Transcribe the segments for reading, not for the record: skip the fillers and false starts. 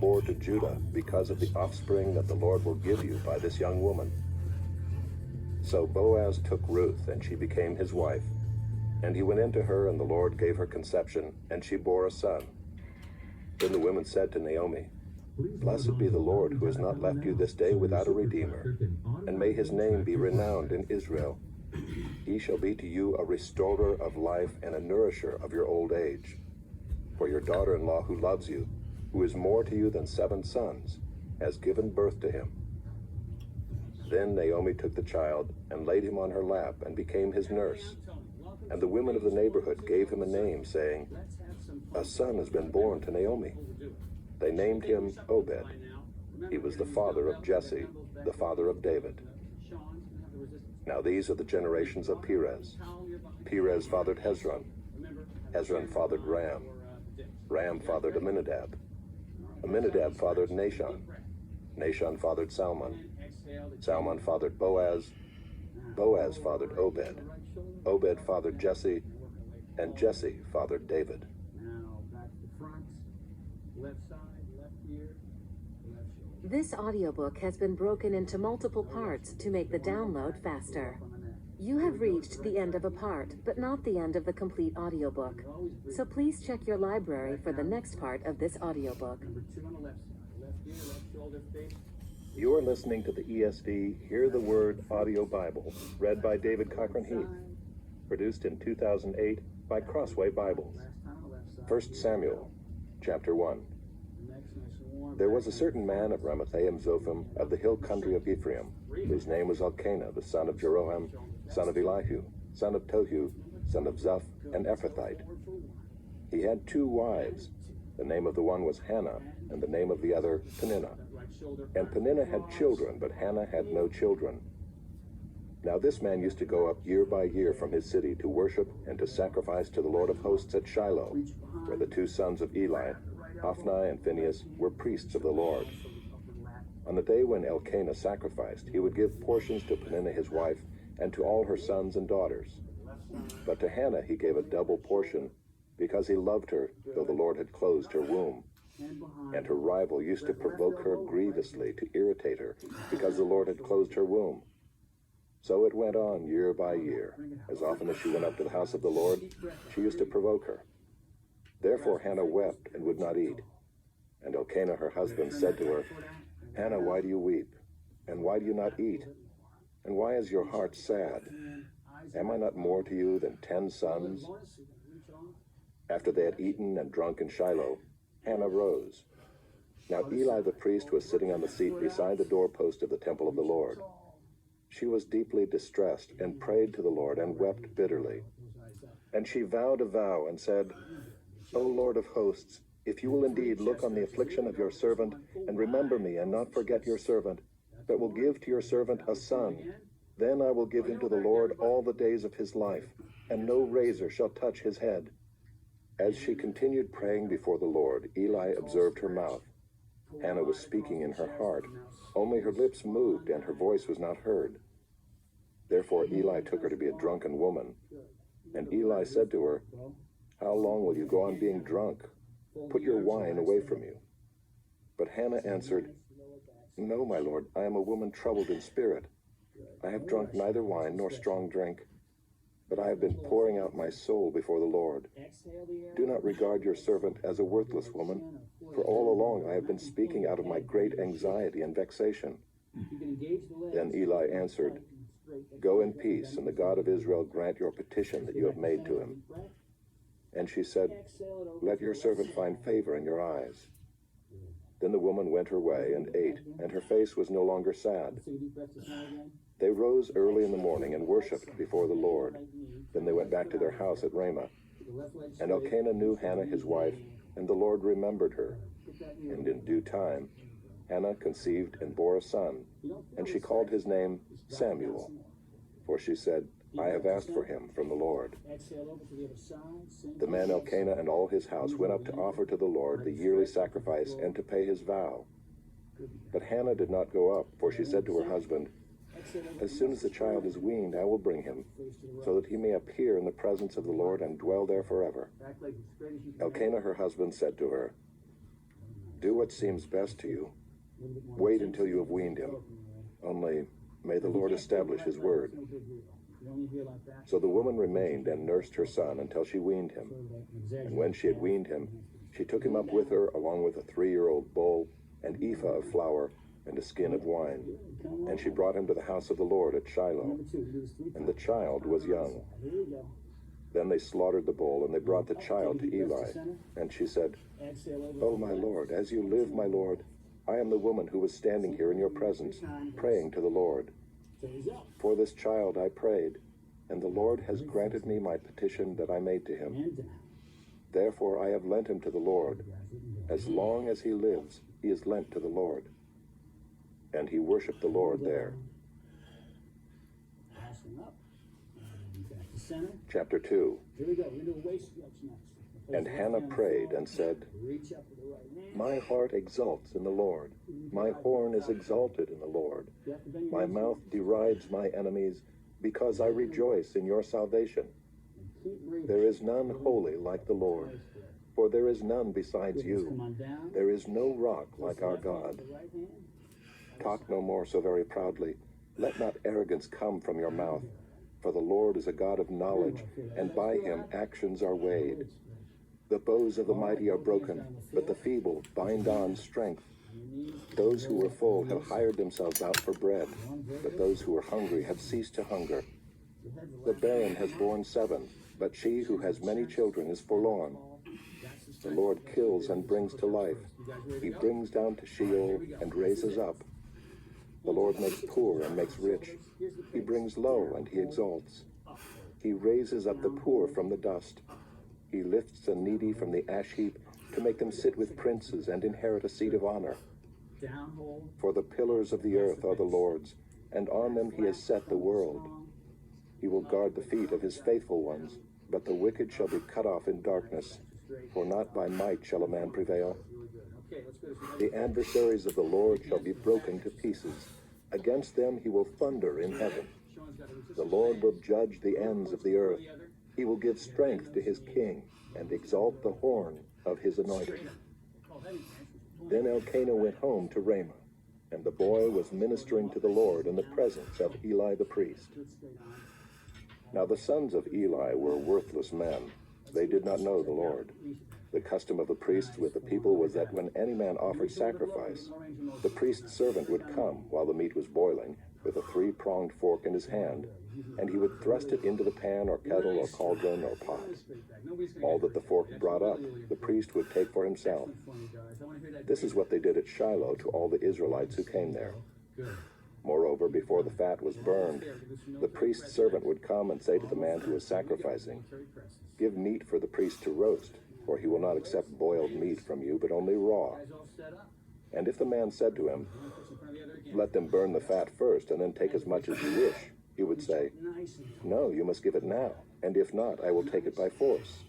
bore to Judah because of the offspring that the Lord will give you by this young woman." So Boaz took Ruth, and she became his wife. And he went into her, and the Lord gave her conception, and she bore a son. Then the women said to Naomi, "Blessed be the Lord, who has not left you this day without a redeemer, and may his name be renowned in Israel. He shall be to you a restorer of life and a nourisher of your old age. For your daughter-in-law who loves you, who is more to you than 7 sons, has given birth to him." Then Naomi took the child and laid him on her lap and became his nurse. And the women of the neighborhood gave him a name, saying, "A son has been born to Naomi." They named him Obed. He was the father of Jesse, the father of David. Now these are the generations of Perez. Perez fathered Hezron. Hezron fathered Ram. Ram fathered Amminadab. Amminadab fathered Nahshon. Nahshon fathered Salmon. Salmon fathered Boaz. Boaz fathered Obed. Obed fathered Jesse. And Jesse fathered David. Now back to the front. Left side, left ear, left shoulder. This audiobook has been broken into multiple parts to make the download faster. You have reached the end of a part, but not the end of the complete audiobook. So please check your library for the next part of this audiobook. Number 2 on the left side. Left ear, left shoulder, face. You are listening to the ESV Hear the Word audio Bible, read by David Cochran Heath, produced in 2008 by Crossway Bibles. Last time on the left side. 1 Samuel, chapter 1. Next, nice and warm. There was a certain man of Ramathaim Zophim of the hill country of Ephraim, whose name was Elkanah, the son of Jeroham, son of Elihu, son of Tohu, son of Zuph, an Ephrathite. He had 2 wives. The name of the one was Hannah, and the name of the other Peninnah. And Peninnah had children, but Hannah had no children. Now this man used to go up year by year from his city to worship and to sacrifice to the Lord of hosts at Shiloh, where the 2 sons of Eli, Hophni and Phinehas, were priests of the Lord. On the day when Elkanah sacrificed, he would give portions to Peninnah his wife and to all her sons and daughters. But to Hannah he gave a double portion, because he loved her, though the Lord had closed her womb. And her rival used to provoke her grievously to irritate her, because the Lord had closed her womb. So it went on year by year. As often as she went up to the house of the Lord, she used to provoke her. Therefore Hannah wept and would not eat. And Elkanah her husband said to her, "Hannah, why do you weep? And why do you not eat? And why is your heart sad? Am I not more to you than 10 sons?" After they had eaten and drunk in Shiloh, Hannah rose. Now Eli the priest was sitting on the seat beside the doorpost of the temple of the Lord. She was deeply distressed and prayed to the Lord and wept bitterly. And she vowed a vow and said, "O Lord of hosts, if you will indeed look on the affliction of your servant and remember me and not forget your servant, but will give to your servant a son, then I will give him to the Lord all the days of his life, and no razor shall touch his head." As she continued praying before the Lord, Eli observed her mouth. Hannah was speaking in her heart, only her lips moved and her voice was not heard. Therefore Eli took her to be a drunken woman. And Eli said to her, "How long will you go on being drunk? Put your wine away from you." But Hannah answered, "No, my lord, I am a woman troubled in spirit. I have drunk neither wine nor strong drink, but I have been pouring out my soul before the Lord. Do not regard your servant as a worthless woman, for all along I have been speaking out of my great anxiety and vexation." Then Eli answered, "Go in peace, and the God of Israel grant your petition that you have made to him." And she said, "Let your servant find favor in your eyes." Then the woman went her way and ate, and her face was no longer sad. They rose early in the morning and worshipped before the Lord. Then they went back to their house at Ramah. And Elkanah knew Hannah his wife, and the Lord remembered her. And in due time Hannah conceived and bore a son, and she called his name Samuel, for she said, "I have asked for him from the Lord." The man Elkanah and all his house went up to offer to the Lord the yearly sacrifice and to pay his vow. But Hannah did not go up, for she said to her husband, "As soon as the child is weaned, I will bring him, so that he may appear in the presence of the Lord and dwell there forever." Elkanah her husband said to her, Do what seems best to you. A little bit more Wait intense. until you have weaned him. Only may the Lord establish his word. No big deal. You don't need to hear like that. So the woman remained and nursed her son until she weaned him. Sort of like an And when she had weaned him, she took him up with her, along with a 3-year-old bull, an ephah of flour, and a skin of wine. And she brought him to the house of the Lord at Shiloh. Number 2, we do this 3 And the child was young. Here we go. Then they slaughtered the bull, and they brought the child to Eli. And she said, Exhale over. "O my Lord, as you live, my Lord, I am the woman who was standing here in your presence, praying to the Lord. So he's up. For this child I prayed, and the Lord has granted me my petition that I made to him. And down. Therefore I have lent him to the Lord. As long as he lives, he is lent to the Lord." And he worshipped the Lord there. Passing up. And back to center. Chapter 2. Here we go. We're going to do a waist stretch next. Place And the left Hannah hand on the prayed floor. and said, Reach up to the right hand. "My heart exults in the Lord. My horn is exalted in the Lord. You have to bend your My knees mouth derides my enemies, because I rejoice in your salvation. and keep breathing. There is none holy like the Lord, for there is none besides Come you. on down. There is no rock like The our left hand God. to the right hand. Talk no more so very proudly. Let not arrogance come from your mouth. For the Lord is a God of knowledge, and by him actions are weighed. The bows of the mighty are broken, but the feeble bind on strength. Those who were full have hired themselves out for bread, but those who are hungry have ceased to hunger. The barren has borne 7, but she who has many children is forlorn. The Lord kills and brings to life. He brings down to Sheol and raises up. The Lord makes poor and makes rich. He brings low and he exalts. He raises up the poor from the dust. He lifts the needy from the ash heap to make them sit with princes and inherit a seat of honor. Down hold. For the pillars of the earth are the Lord's, and on them he has set the world. He will guard the feet of his faithful ones, but the wicked shall be cut off in darkness. For not by might shall a man prevail. Okay, let's go to some The adversaries of the Lord shall be broken to pieces. Against them he will thunder in heaven. Sean's got to The Lord will judge the ends of the earth. He will give strength to his king and exalt the horn of his anointed. Then Elkanah went home to Ramah, and the boy was ministering to the Lord in the presence of Eli the priest. Now the sons of Eli were worthless men. They did not know the Lord. The custom of the priests with the people was that when any man offered sacrifice, the priest's servant would come while the meat was boiling with a 3-pronged fork in his hand, and he would thrust it into the pan or kettle or cauldron or pot. All that the fork brought up, the priest would take for himself. This is what they did at Shiloh to all the Israelites who came there. Moreover, before the fat was burned, the priest's servant would come and say to the man who was sacrificing, "Give meat for the priest to roast, for he will not accept boiled meat from you, but only raw." And if the man said to him, "Let them burn the fat first, and then take as much as you wish," he would say, "No, you must give it now, and if not, I will take it by force."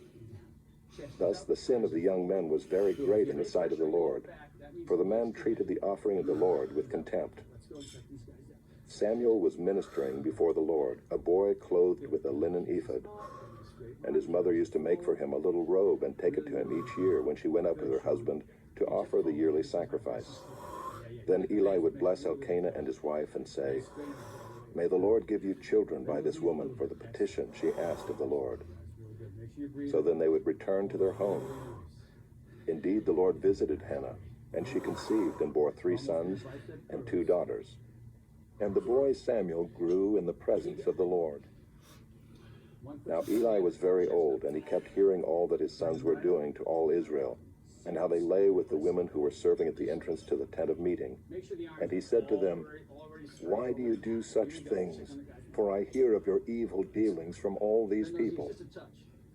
Thus the sin of the young men was very great in the sight of the Lord, for the man treated the offering of the Lord with contempt. Samuel was ministering before the Lord, a boy clothed with a linen ephod. And his mother used to make for him a little robe and take it to him each year when she went up with her husband to offer the yearly sacrifice. Then Eli would bless Elkanah and his wife and say, "May the Lord give you children by this woman for the petition she asked of the Lord." So then they would return to their home. Indeed, the Lord visited Hannah, and she conceived and bore 3 sons and 2 daughters. And the boy Samuel grew in the presence of the Lord. Now Eli was very old, and he kept hearing all that his sons were doing to all Israel, and how they lay with the women who were serving at the entrance to the tent of meeting. And he said to them, "Why do you do such things? For I hear of your evil dealings from all these people."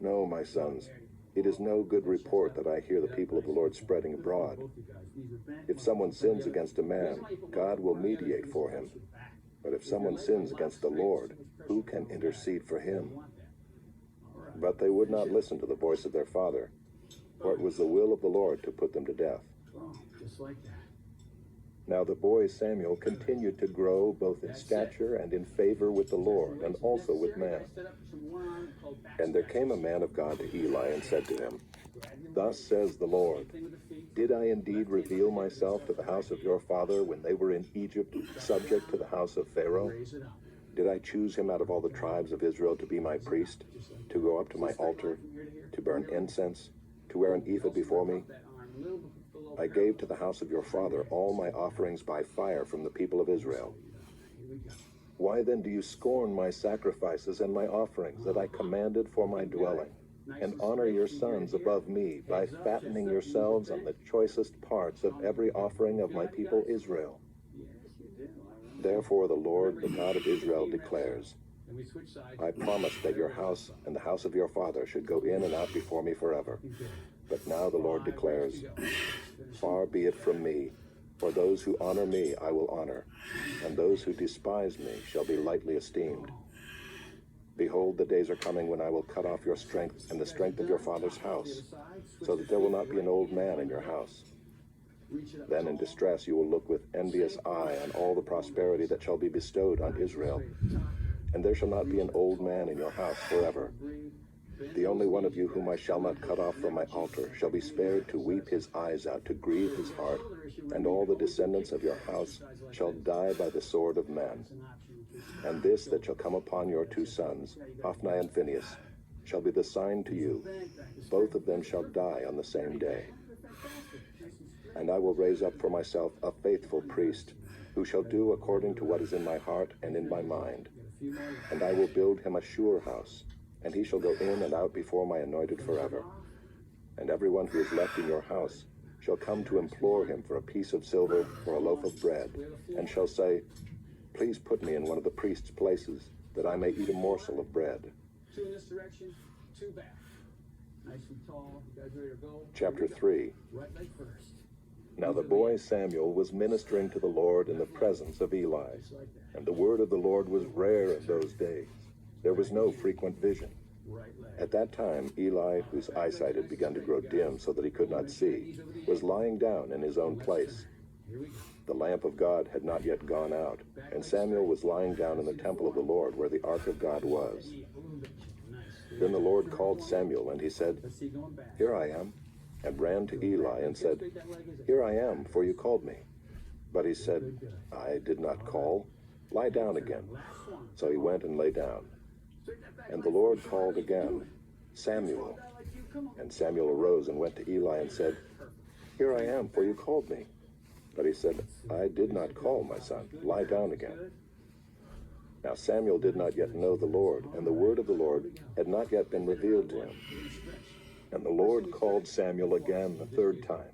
"No, my sons, it is no good report that I hear the people of the Lord spreading abroad. If someone sins against a man, God will mediate for him. But if someone sins against the Lord, who can intercede for him?" But they would not listen to the voice of their father, for it was the will of the Lord to put them to death. Just like that. Now the boy Samuel continued to grow both in stature and in favor with the Lord, and also with man. And there came a man of God to Eli and said to him, Thus says the Lord, did I indeed reveal myself to the house of your father when they were in Egypt, subject to the house of Pharaoh? Did I choose him out of all the tribes of Israel to be my priest, to go up to my altar, to burn incense, to wear an ephod before me? I gave to the house of your father all my offerings by fire from the people of Israel. Why then do you scorn my sacrifices and my offerings that I commanded for my dwelling, and honor your sons above me by fattening yourselves on the choicest parts of every offering of my people Israel? Therefore the Lord, the God of Israel, declares, I promised that your house and the house of your father should go in and out before me forever. But now the Lord declares, far be it from me, for those who honor me I will honor, and those who despise me shall be lightly esteemed. Behold, the days are coming when I will cut off your strength and the strength of your father's house, so that there will not be an old man in your house. Then in distress you will look with envious eye on all the prosperity that shall be bestowed on Israel, and there shall not be an old man in your house forever. The only one of you whom I shall not cut off from my altar shall be spared to weep his eyes out, to grieve his heart, and all the descendants of your house shall die by the sword of men. And this that shall come upon your two sons, Hophni and Phinehas, shall be the sign to you. Both of them shall die on the same day. And I will raise up for myself a faithful priest, who shall do according to what is in my heart and in my mind. And I will build him a sure house, and he shall go in and out before my anointed forever. And everyone who is left in your house shall come to implore him for a piece of silver or a loaf of bread, and shall say, please put me in one of the priest's places, that I may eat a morsel of bread. 2 in this direction, 2 back. Nice and tall. You guys ready to go? Chapter 3. Right leg first. Now the boy Samuel was ministering to the Lord in the presence of Eli, and the word of the Lord was rare in those days. There was no frequent vision. At that time, Eli, whose eyesight had begun to grow dim so that he could not see, was lying down in his own place. The lamp of God had not yet gone out, and Samuel was lying down in the temple of the Lord where the ark of God was. Then the Lord called Samuel, and he said, Here I am, and ran to Eli and said, Here I am, for you called me. But he said, I did not call. Lie down again. So he went and lay down. And the Lord called again, Samuel. And Samuel arose and went to Eli and said, Here I am, for you called me. But he said, I did not call, my son. Lie down again. Now Samuel did not yet know the Lord, and the word of the Lord had not yet been revealed to him. And the Lord called Samuel again the third time.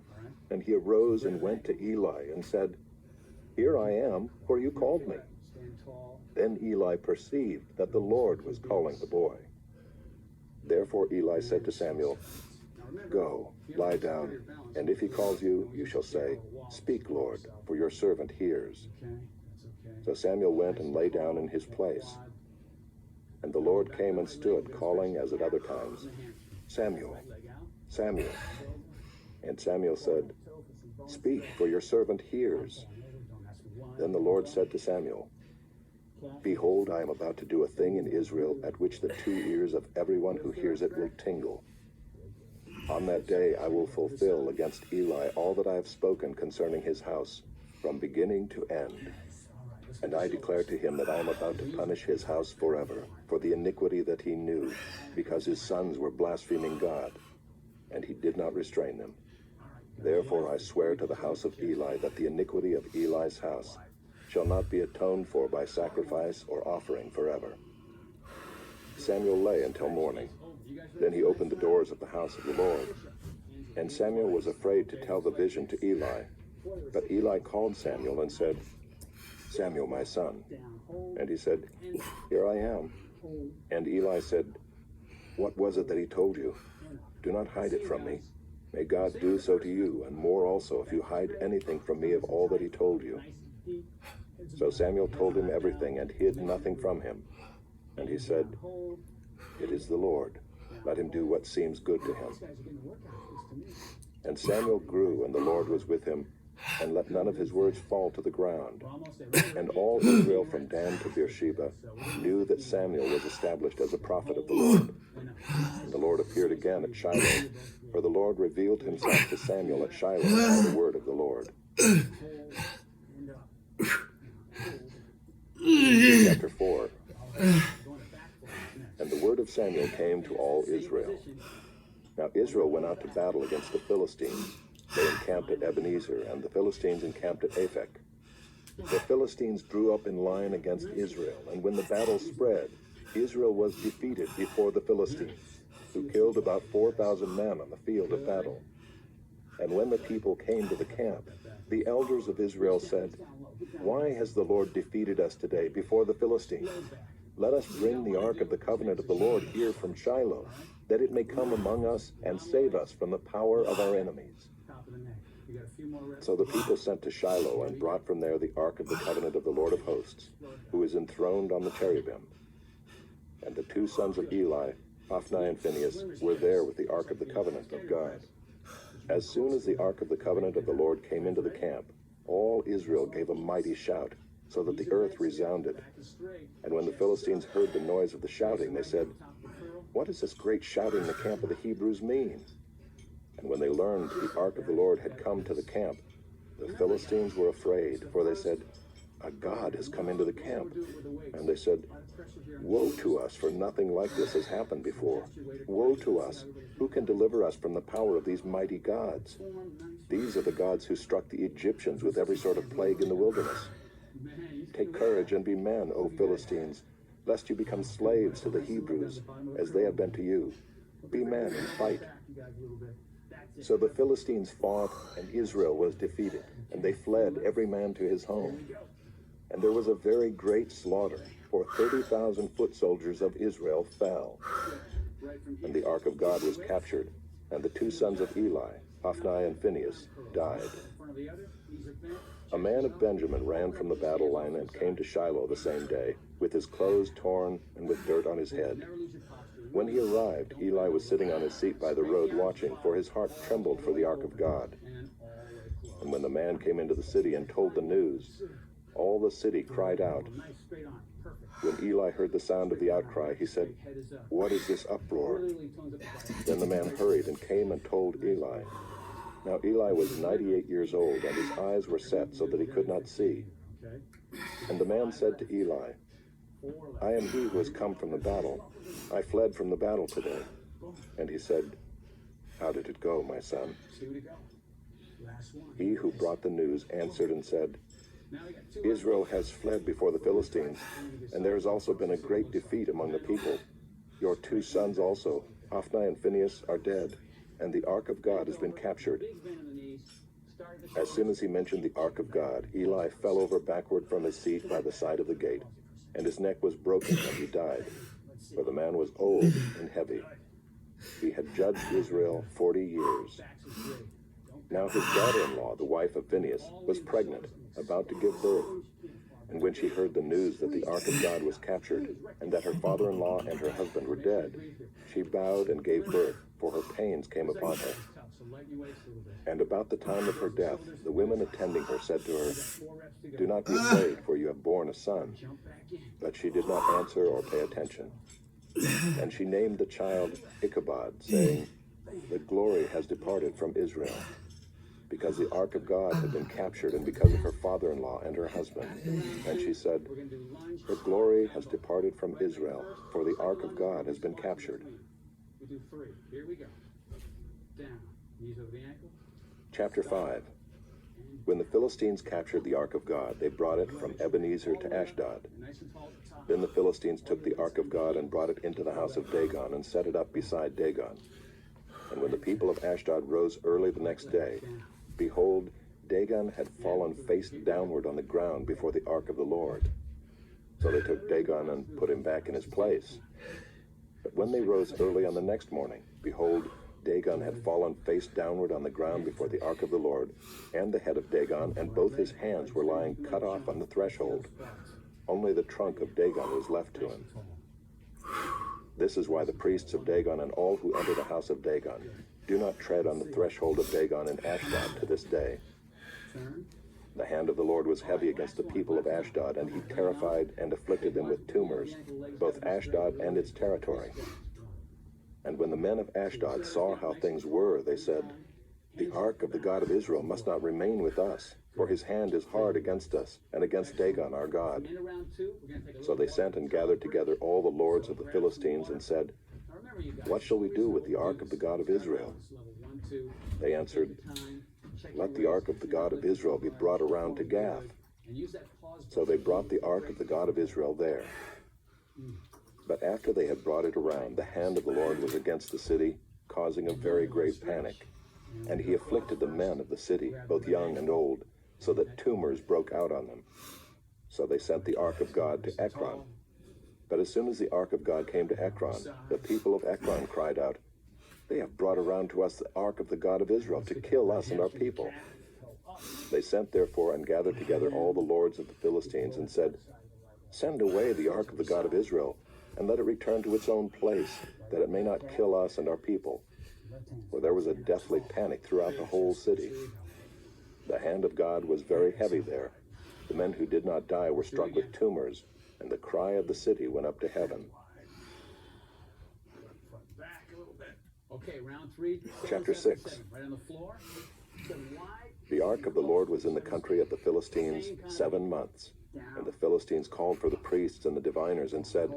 And he arose and went to Eli and said, Here I am, for you called me. Then Eli perceived that the Lord was calling the boy. Therefore Eli said to Samuel, Go, lie down, and if he calls you, you shall say, Speak, Lord, for your servant hears. So Samuel went and lay down in his place. And the Lord came and stood, calling as at other times, Samuel, Samuel. And Samuel said, Speak, for your servant hears. Then the Lord said to Samuel, Behold, I am about to do a thing in Israel at which the 2 ears of everyone who hears it will tingle. On that day I will fulfill against Eli all that I have spoken concerning his house, from beginning to end. And I declare to him that I am about to punish his house forever, for the iniquity that he knew, because his sons were blaspheming God, and he did not restrain them. Therefore I swear to the house of Eli that the iniquity of Eli's house shall not be atoned for by sacrifice or offering forever. Samuel lay until morning. Then he opened the doors of the house of the Lord. And Samuel was afraid to tell the vision to Eli. But Eli called Samuel and said, Samuel, my son. And he said, Here I am. And Eli said, What was it that he told you? Do not hide it from me. May God do so to you, and more also, if you hide anything from me of all that he told you. So Samuel told him everything and hid nothing from him. And he said, It is the Lord. Let him do what seems good to him. And Samuel grew, and the Lord was with him, and let none of his words fall to the ground. We're almost there. And all Israel from Dan to Beersheba knew that Samuel was established as a prophet of the Lord. And the Lord appeared again at Shiloh, for the Lord revealed himself to Samuel at Shiloh by the word of the Lord. Chapter 4. And the word of Samuel came to all Israel. Now Israel went out to battle against the Philistines. They encamped at Ebenezer, and the Philistines encamped at Aphek. The Philistines drew up in line against Israel, and when the battle spread, Israel was defeated before the Philistines, who killed about 4,000 men on the field of battle. And when the people came to the camp, the elders of Israel said, "Why has the Lord defeated us today before the Philistines? Let us bring the ark of the covenant of the Lord here from Shiloh, that it may come among us and save us from the power of our enemies." So the people sent to Shiloh and brought from there the ark of the covenant of the Lord of hosts, who is enthroned on the cherubim. And the two sons of Eli, Hophni and Phinehas, were there with the ark of the covenant of God. As soon as the ark of the covenant of the Lord came into the camp, all Israel gave a mighty shout, so that the earth resounded. And when the Philistines heard the noise of the shouting, they said, "What does this great shouting in the camp of the Hebrews mean?" And when they learned the ark of the Lord had come to the camp, the Philistines were afraid, for they said, "A god has come into the camp." And they said, "Woe to us, for nothing like this has happened before. Woe to us! Who can deliver us from the power of these mighty gods? These are the gods who struck the Egyptians with every sort of plague in the wilderness. Take courage and be men, O Philistines, lest you become slaves to the Hebrews, as they have been to you. Be men and fight." So the Philistines fought, and Israel was defeated, and they fled every man to his home. And there was a very great slaughter, for 30,000 foot soldiers of Israel fell. And the ark of God was captured, and the two sons of Eli, Hophni and Phinehas, died. A man of Benjamin ran from the battle line and came to Shiloh the same day, with his clothes torn and with dirt on his head. When he arrived, Eli was sitting on his seat by the road watching, for his heart trembled for the ark of God. And when the man came into the city and told the news, all the city cried out. When Eli heard the sound of the outcry, he said, "What is this uproar?" Then the man hurried and came and told Eli. Now Eli was 98 years old, and his eyes were set so that he could not see. And the man said to Eli, "I am he who has come from the battle. I fled from the battle today." And he said, "How did it go, my son?" He who brought the news answered and said, "Israel has fled before the Philistines, and there has also been a great defeat among the people. Your two sons also, Hophni and Phinehas, are dead, and the ark of God has been captured." As soon as he mentioned the ark of God, Eli fell over backward from his seat by the side of the gate, and his neck was broken and he died, for the man was old and heavy. He had judged Israel 40 years. Now his daughter-in-law, the wife of Phinehas, was pregnant, about to give birth. And when she heard the news that the ark of God was captured, and that her father-in-law and her husband were dead, she bowed and gave birth, for her pains came upon her. And about the time of her death, the women attending her said to her, "Do not be afraid, for you have borne a son." But she did not answer or pay attention. And she named the child Ichabod, saying, "The glory has departed from Israel," because the ark of God had been captured, and because of her father-in-law and her husband. And she said, "The glory has departed from Israel, for the ark of God has been captured." Here we go. Down. Knees over the ankle. Chapter 5. When the Philistines captured the ark of God, they brought it from Ebenezer to Ashdod. Then the Philistines took the ark of God and brought it into the house of Dagon and set it up beside Dagon. And when the people of Ashdod rose early the next day, behold, Dagon had fallen face downward on the ground before the ark of the Lord. So they took Dagon and put him back in his place. But when they rose early on the next morning, behold, Dagon had fallen face downward on the ground before the ark of the Lord, and the head of Dagon and both his hands were lying cut off on the threshold. Only the trunk of Dagon was left to him. This is why the priests of Dagon and all who enter the house of Dagon do not tread on the threshold of Dagon in Ashdod to this day. Turn. The hand of the Lord was heavy against the people of Ashdod, and he terrified and afflicted them with tumors, both Ashdod and its territory. And when the men of Ashdod saw how things were, they said, "The ark of the God of Israel must not remain with us, for his hand is hard against us, and against Dagon our God." In round two, we're going to take a So they sent and gathered together all the lords of the Philistines, and said, Now remember, you guys, "What shall we do with the ark of the God of Israel?" level 1, 2. They answered, Time. Check "Let your the ark rates. of the God of Israel be brought around to Gath." And use that pause So they brought the ark of the God of Israel there. But after they had brought it around, the hand of the Lord was against the city, causing a very great panic. And he afflicted the men of the city, both young and old, so that tumors broke out on them. So they sent the ark of God to Ekron. But as soon as the ark of God came to Ekron, the people of Ekron cried out, "They have brought around to us the ark of the God of Israel to kill us and our people." They sent therefore and gathered together all the lords of the Philistines and said, "Send away the ark of the God of Israel, and let it return to its own place, that it may not kill us and our people." For there was a deathly panic throughout the whole city. The hand of God was very heavy there. The men who did not die were struck with tumors, and the cry of the city went up to heaven. back a little bit. Okay, round 3. Chapter 6. 7, right on the floor. So why The ark of the Lord was in the country of the Philistines 7 months. And the Philistines called for the priests and the diviners and said,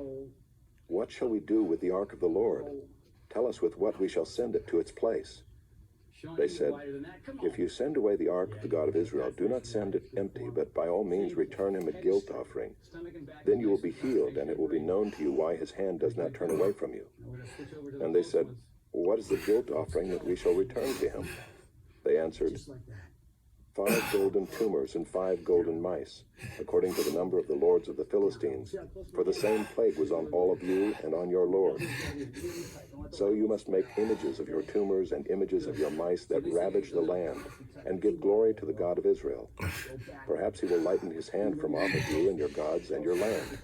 "What shall we do with the ark of the Lord? Tell us with what we shall send it to its place." They said, "If you send away the ark of the God of Israel, do not send it empty, but by all means return him a guilt offering. Then you will be healed, and it will be known to you why his hand does not turn away from you." And they said, "What is the guilt offering that we shall return to him?" They answered, 5 golden tumors and 5 golden mice, according to the number of the lords of the Philistines, for the same plague was on all of you and on your lords. So you must make images of your tumors and images of your mice that ravage the land, and give glory to the God of Israel. Perhaps he will lighten his hand from off of you and your gods and your land.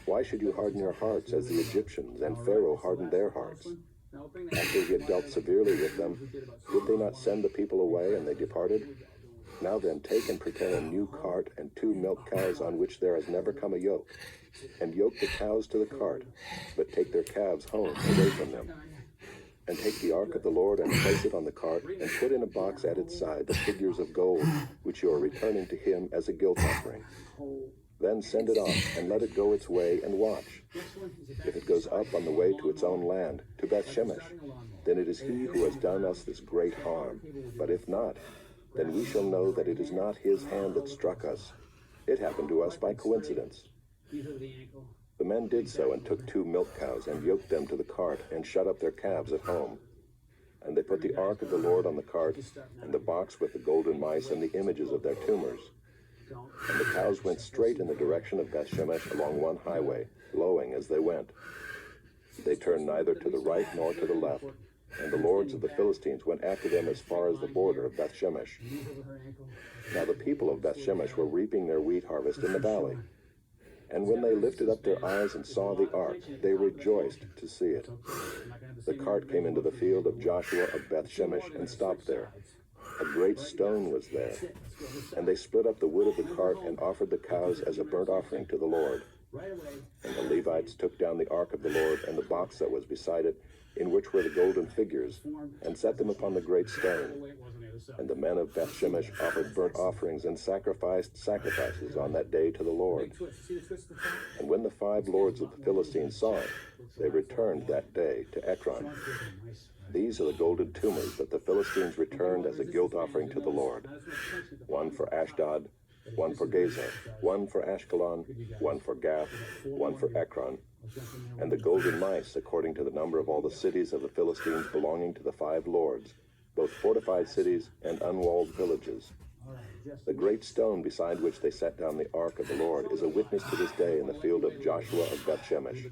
Why should you harden your hearts as the Egyptians and Pharaoh hardened their hearts? After he had dealt severely with them, did they not send the people away, and they departed? Now then, take and prepare a new cart and 2 milk cows on which there has never come a yoke, and yoke the cows to the cart, but take their calves home away from them. And take the ark of the Lord and place it on the cart, and put in a box at its side the figures of gold, which you are returning to him as a guilt offering. Then send it off, and let it go its way, and watch. If it goes up on the way to its own land, to Beth Shemesh, then it is he who has done us this great harm. But if not, then we shall know that it is not his hand that struck us. It happened to us by coincidence." The men did so, and took 2 milk cows, and yoked them to the cart, and shut up their calves at home. And they put the ark of the Lord on the cart, and the box with the golden mice and the images of their tumors. And the cows went straight in the direction of Beth Shemesh along one highway, lowing as they went. They turned neither to the right nor to the left, and the lords of the Philistines went after them as far as the border of Beth Shemesh. Now the people of Beth Shemesh were reaping their wheat harvest in the valley. And when they lifted up their eyes and saw the ark, they rejoiced to see it. The cart came into the field of Joshua of Beth Shemesh and stopped there. A great stone was there. And they split up the wood of the cart and offered the cows as a burnt offering to the Lord. And the Levites took down the ark of the Lord and the box that was beside it, in which were the golden figures, and set them upon the great stone. And the men of Beth Shemesh offered burnt offerings and sacrificed sacrifices on that day to the Lord. And when the 5 lords of the Philistines saw it, they returned that day to Ekron. These are the golden tumors that the Philistines returned as a guilt offering to the Lord. 1 for Ashdod, 1 for Gaza, 1 for Ashkelon, 1 for Gath, 1 for Ekron. And the golden mice, according to the number of all the cities of the Philistines belonging to the 5 lords, both fortified cities and unwalled villages. The great stone beside which they set down the ark of the Lord is a witness to this day in the field of Joshua of Beth Shemesh.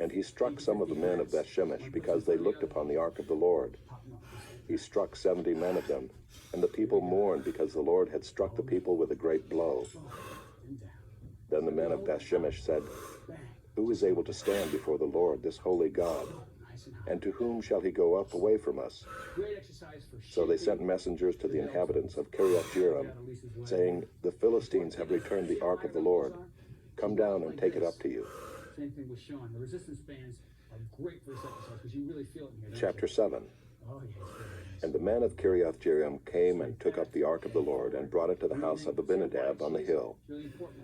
And he struck some of the men of Beth Shemesh because they looked upon the ark of the Lord. He struck 70 men of them, and the people mourned because the Lord had struck the people with a great blow. Then the men of Beth Shemesh said, "Who is able to stand before the Lord, this holy God?" And to whom shall he go up away from us? Great exercise for So they sent messengers to the inhabitants of Kiriath-Jearim, saying, The Philistines have returned the ark of the Lord. Come down and take it up to you. Same thing with Sean. The resistance bands are great for this exercise because you really feel it in here. Chapter 7. Oh, yeah. And the men of Kiriath-Jearim came and took up the ark of the Lord and brought it to the house of Abinadab on the hill.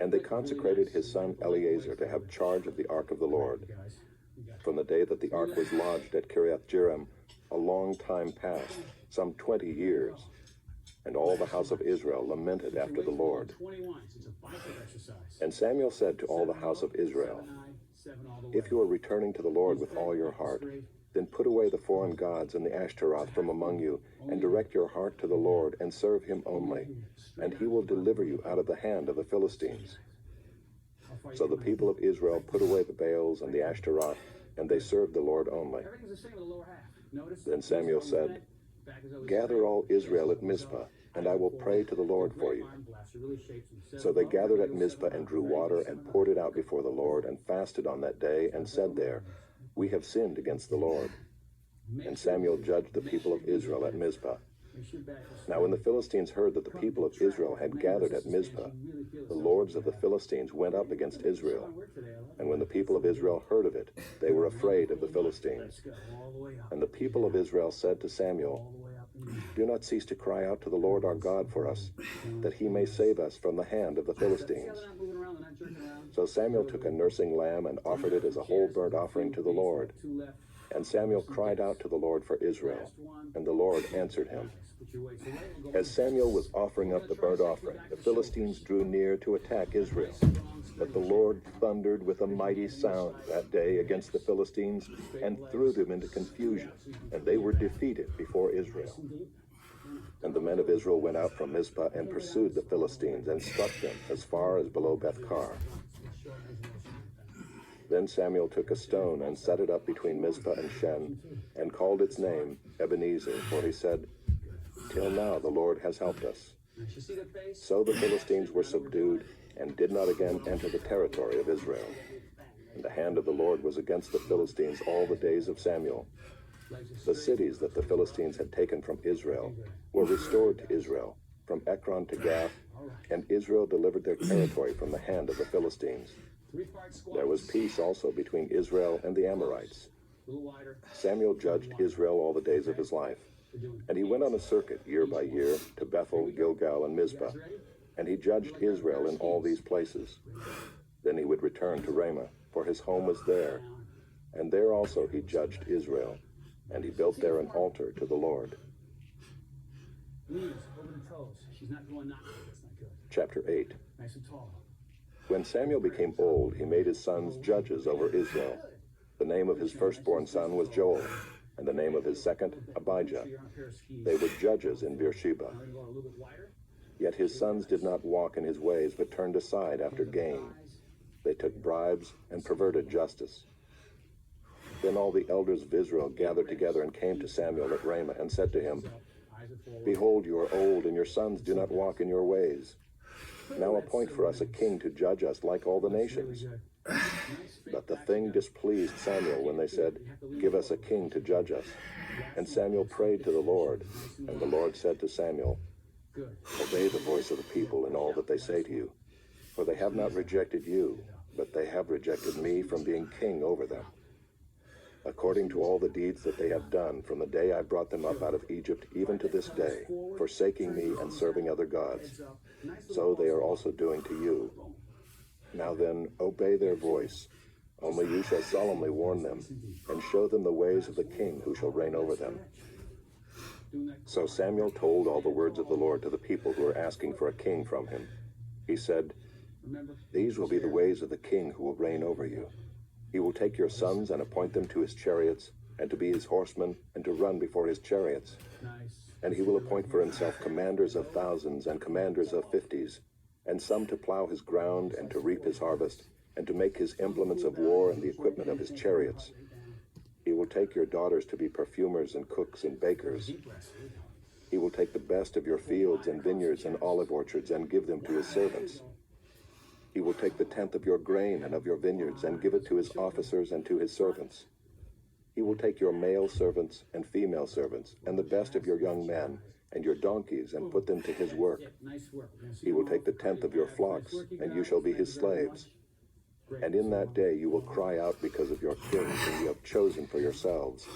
And they consecrated his son Eleazar to have charge of the ark of the Lord. From the day that the ark was lodged at Kiriath-Jearim, a long time passed, some 20 years. And all the house of Israel lamented after the Lord. And Samuel said to all the house of Israel, If you are returning to the Lord with all your heart, then put away the foreign gods and the Ashtaroth from among you, and direct your heart to the Lord, and serve him only, and he will deliver you out of the hand of the Philistines. So the people of Israel put away the Baals and the Ashtaroth, and they served the Lord only. Then Samuel said, Gather all Israel at Mizpah, and I will pray to the Lord for you. So they gathered at Mizpah and drew water and poured it out before the Lord, and fasted on that day, and said there, We have sinned against the Lord. And Samuel judged the people of Israel at Mizpah. Now when the Philistines heard that the people of Israel had gathered at Mizpah, the lords of the Philistines went up against Israel. And when the people of Israel heard of it, they were afraid of the Philistines. And the people of Israel said to Samuel, Do not cease to cry out to the Lord our God for us, that he may save us from the hand of the Philistines. So Samuel took a nursing lamb and offered it as a whole burnt offering to the Lord. And Samuel cried out to the Lord for Israel, and the Lord answered him. As Samuel was offering up the burnt offering, the Philistines drew near to attack Israel. But the Lord thundered with a mighty sound that day against the Philistines and threw them into confusion, and they were defeated before Israel. And the men of Israel went out from Mizpah and pursued the Philistines and struck them as far as below Beth-kar. Then Samuel took a stone and set it up between Mizpah and Shen, and called its name Ebenezer, for he said, Till now the Lord has helped us. So the Philistines were subdued, and did not again enter the territory of Israel. And the hand of the Lord was against the Philistines all the days of Samuel. The cities that the Philistines had taken from Israel were restored to Israel, from Ekron to Gath, and Israel delivered their territory from the hand of the Philistines. There was peace also between Israel and the Amorites. Samuel judged Israel all the days of his life. And he went on a circuit year by year to Bethel, Gilgal, and Mizpah. And he judged Israel in all these places. Then he would return to Ramah, for his home was there. And there also he judged Israel. And he built there an altar to the Lord. Chapter 8. When Samuel became old, he made his sons judges over Israel. The name of his firstborn son was Joel, and the name of his second, Abijah. They were judges in Beersheba. Yet his sons did not walk in his ways, but turned aside after gain. They took bribes and perverted justice. Then all the elders of Israel gathered together and came to Samuel at Ramah and said to him, Behold, you are old, and your sons do not walk in your ways. Now appoint for us a king to judge us like all the nations. But the thing displeased Samuel when they said, Give us a king to judge us. And Samuel prayed to the Lord, and the Lord said to Samuel, Obey the voice of the people in all that they say to you, for they have not rejected you, but they have rejected me from being king over them. According to all the deeds that they have done from the day I brought them up out of Egypt, even to this day, forsaking me and serving other gods, so they are also doing to you. Now then, obey their voice. Only you shall solemnly warn them, and show them the ways of the king who shall reign over them. So Samuel told all the words of the Lord to the people who were asking for a king from him. He said, These will be the ways of the king who will reign over you. He will take your sons and appoint them to his chariots, and to be his horsemen, and to run before his chariots. And he will appoint for himself commanders of thousands and commanders of 50s, and some to plow his ground and to reap his harvest, and to make his implements of war and the equipment of his chariots. He will take your daughters to be perfumers and cooks and bakers. He will take the best of your fields and vineyards and olive orchards and give them to his servants. He will take the tenth of your grain and of your vineyards and give it to his officers and to his servants. He will take your male servants and female servants, and the best of your young men, and your donkeys, and put them to his work. Nice work. He will take the tenth of your flocks, and you shall be his slaves. And in that day you will cry out because of your kings whom you have chosen for yourselves.